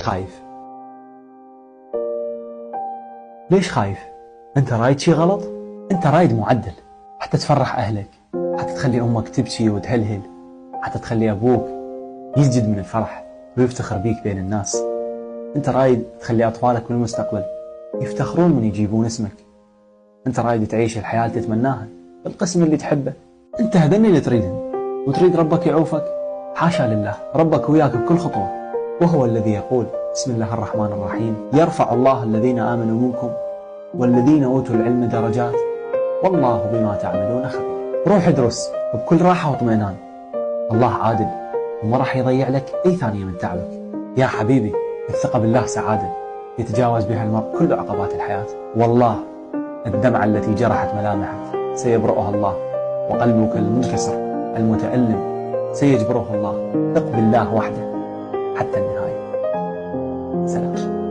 ليش خايف؟ ليش خايف؟ أنت رايد شي غلط؟ أنت رايد معدل، حتى تفرح أهلك، حتى تخلي أمك تبكي وتهلهل، حتى تخلي أبوك يسجد من الفرح ويفتخر بيك بين الناس. أنت رايد تخلي أطفالك بالمستقبل يفتخرون من يجيبون اسمك. أنت رايد تعيش الحياة اللي تتمناها بالقسم اللي تحبه. أنت هذني اللي تريدهم، وتريد ربك يعوفك؟ حاشا لله، ربك وياك بكل خطوة، وهو الذي يقول: بسم الله الرحمن الرحيم، يرفع الله الذين آمنوا منكم والذين أوتوا العلم درجات والله بما تعملون خبير. روح ادرس بكل راحة واطمئنان، الله عادل وما راح يضيع لك أي ثانية من تعبك. يا حبيبي، الثقة بالله سعادة يتجاوز بها المرء كل عقبات الحياة. والله الدمعة التي جرحت ملامحك سيبرئها الله، وقلبك المنكسر المتألم سيجبره الله. ثق بالله وحده حتى النهاية. سلام.